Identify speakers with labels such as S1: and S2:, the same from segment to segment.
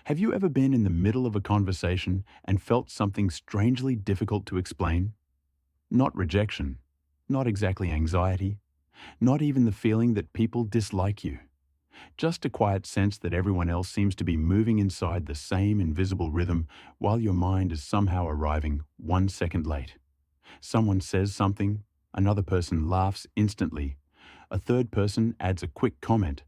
S1: Have you ever been in the middle of a conversation and felt something strangely difficult to explain? Not rejection, not exactly anxiety, not even the feeling that people dislike you. Just a quiet sense that everyone else seems to be moving inside the same invisible rhythm while your mind is somehow arriving 1 second late. Someone says something, another person laughs instantly, a third person adds a quick comment,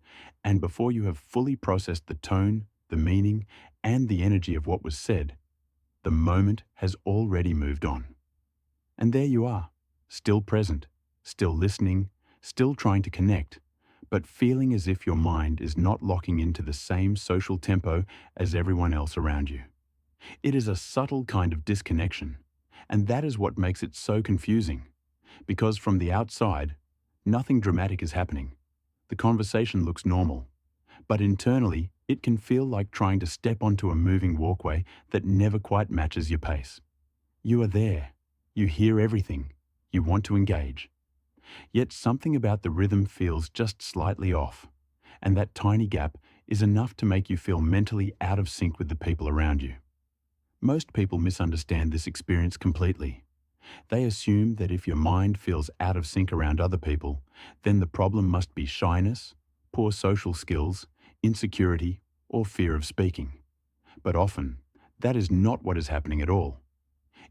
S1: and before you have fully processed the tone, the meaning, and the energy of what was said, the moment has already moved on. And there you are, still present, still listening, still trying to connect, but feeling as if your mind is not locking into the same social tempo as everyone else around you. It is a subtle kind of disconnection, and that is what makes it so confusing, because from the outside, nothing dramatic is happening. The conversation looks normal, but internally, it can feel like trying to step onto a moving walkway that never quite matches your pace. You are there, you hear everything, you want to engage. Yet something about the rhythm feels just slightly off, and that tiny gap is enough to make you feel mentally out of sync with the people around you. Most people misunderstand this experience completely. They assume that if your mind feels out of sync around other people, then the problem must be shyness, poor social skills, insecurity, or fear of speaking. But often, that is not what is happening at all.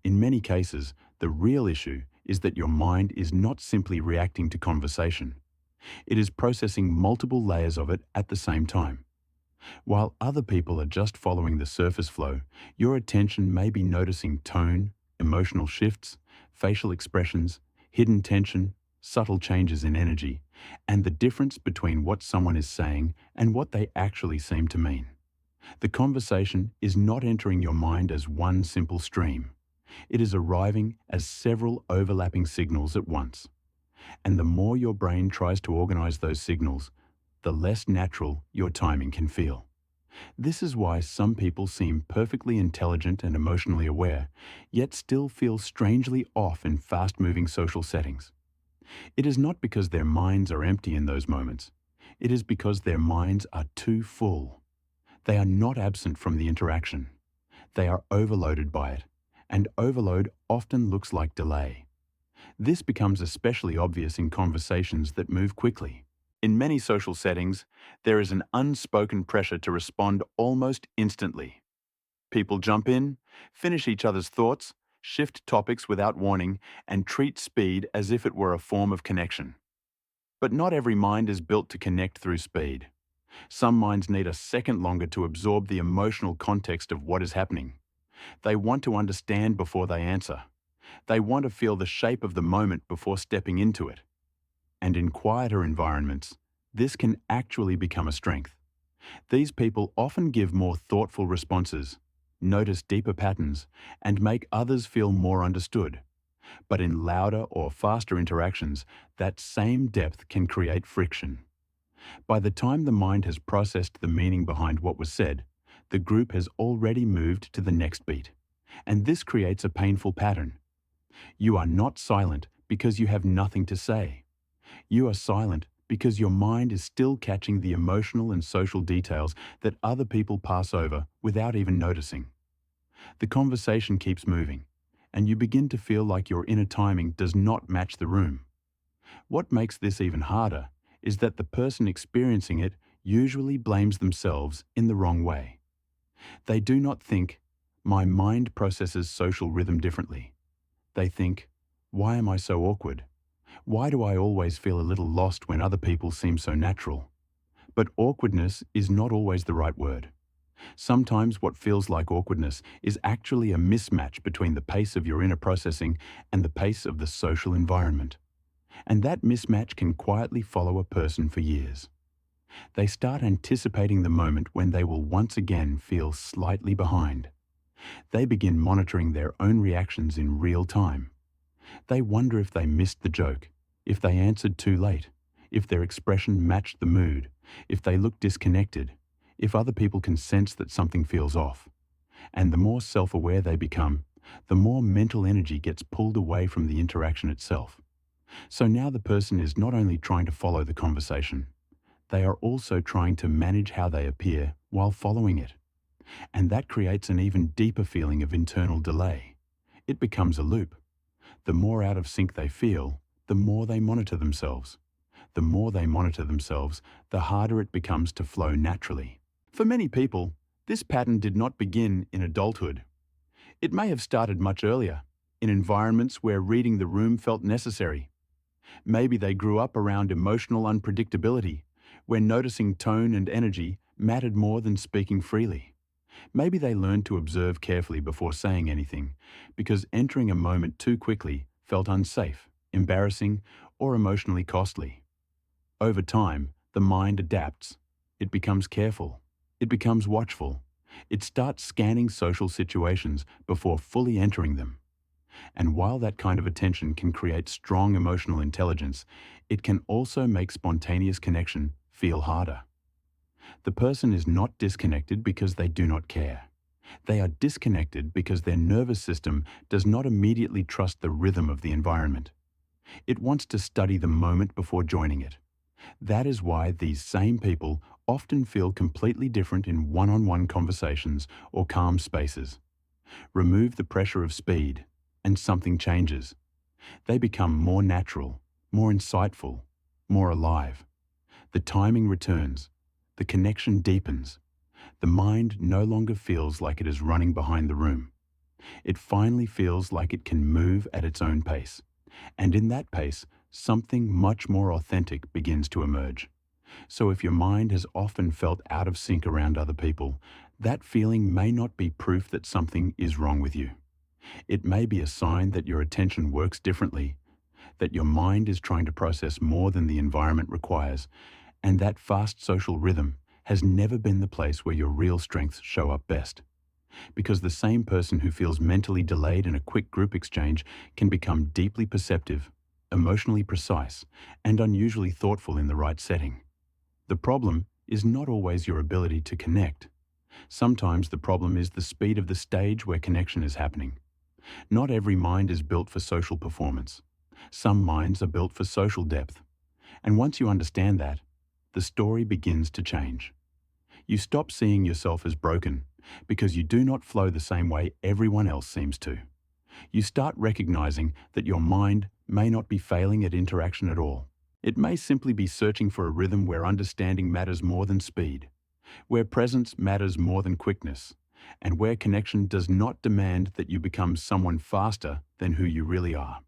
S1: In many cases, the real issue is that your mind is not simply reacting to conversation. It is processing multiple layers of it at the same time. While other people are just following the surface flow, your attention may be noticing tone, emotional shifts, facial expressions, hidden tension, subtle changes in energy, and the difference between what someone is saying and what they actually seem to mean. The conversation is not entering your mind as one simple stream. It is arriving as several overlapping signals at once. And the more your brain tries to organize those signals, the less natural your timing can feel. This is why some people seem perfectly intelligent and emotionally aware, yet still feel strangely off in fast-moving social settings. It is not because their minds are empty in those moments. It is because their minds are too full. They are not absent from the interaction. They are overloaded by it, and overload often looks like delay. This becomes especially obvious in conversations that move quickly. In many social settings, there is an unspoken pressure to respond almost instantly. People jump in, finish each other's thoughts, shift topics without warning, and treat speed as if it were a form of connection. But not every mind is built to connect through speed. Some minds need a second longer to absorb the emotional context of what is happening. They want to understand before they answer. They want to feel the shape of the moment before stepping into it. And in quieter environments, this can actually become a strength. These people often give more thoughtful responses, notice deeper patterns, and make others feel more understood. But in louder or faster interactions, that same depth can create friction. By the time the mind has processed the meaning behind what was said, the group has already moved to the next beat. And this creates a painful pattern. You are not silent because you have nothing to say. You are silent because your mind is still catching the emotional and social details that other people pass over without even noticing. The conversation keeps moving, and you begin to feel like your inner timing does not match the room. What makes this even harder is that the person experiencing it usually blames themselves in the wrong way. They do not think, "My mind processes social rhythm differently." They think, "Why am I so awkward? Why do I always feel a little lost when other people seem so natural?" But awkwardness is not always the right word. Sometimes what feels like awkwardness is actually a mismatch between the pace of your inner processing and the pace of the social environment. And that mismatch can quietly follow a person for years. They start anticipating the moment when they will once again feel slightly behind. They begin monitoring their own reactions in real time. They wonder if they missed the joke, if they answered too late, if their expression matched the mood, if they look disconnected, if other people can sense that something feels off. And the more self-aware they become, the more mental energy gets pulled away from the interaction itself. So now the person is not only trying to follow the conversation, they are also trying to manage how they appear while following it. And that creates an even deeper feeling of internal delay. It becomes a loop. The more out of sync they feel, the more they monitor themselves. The more they monitor themselves, the harder it becomes to flow naturally. For many people, this pattern did not begin in adulthood. It may have started much earlier, in environments where reading the room felt necessary. Maybe they grew up around emotional unpredictability, where noticing tone and energy mattered more than speaking freely. Maybe they learned to observe carefully before saying anything, because entering a moment too quickly felt unsafe, embarrassing, or emotionally costly. Over time, the mind adapts. It becomes careful. It becomes watchful. It starts scanning social situations before fully entering them. And while that kind of attention can create strong emotional intelligence, it can also make spontaneous connection feel harder. The person is not disconnected because they do not care. They are disconnected because their nervous system does not immediately trust the rhythm of the environment. It wants to study the moment before joining it. That is why these same people often feel completely different in one-on-one conversations or calm spaces. Remove the pressure of speed, and something changes. They become more natural, more insightful, more alive. The timing returns. The connection deepens. The mind no longer feels like it is running behind the room. It finally feels like it can move at its own pace. And in that pace, something much more authentic begins to emerge. So if your mind has often felt out of sync around other people, that feeling may not be proof that something is wrong with you. It may be a sign that your attention works differently, that your mind is trying to process more than the environment requires, and that fast social rhythm has never been the place where your real strengths show up best. Because the same person who feels mentally delayed in a quick group exchange can become deeply perceptive, emotionally precise, and unusually thoughtful in the right setting. The problem is not always your ability to connect. Sometimes the problem is the speed of the stage where connection is happening. Not every mind is built for social performance. Some minds are built for social depth. And once you understand that, the story begins to change. You stop seeing yourself as broken because you do not flow the same way everyone else seems to. You start recognizing that your mind may not be failing at interaction at all. It may simply be searching for a rhythm where understanding matters more than speed, where presence matters more than quickness, and where connection does not demand that you become someone faster than who you really are.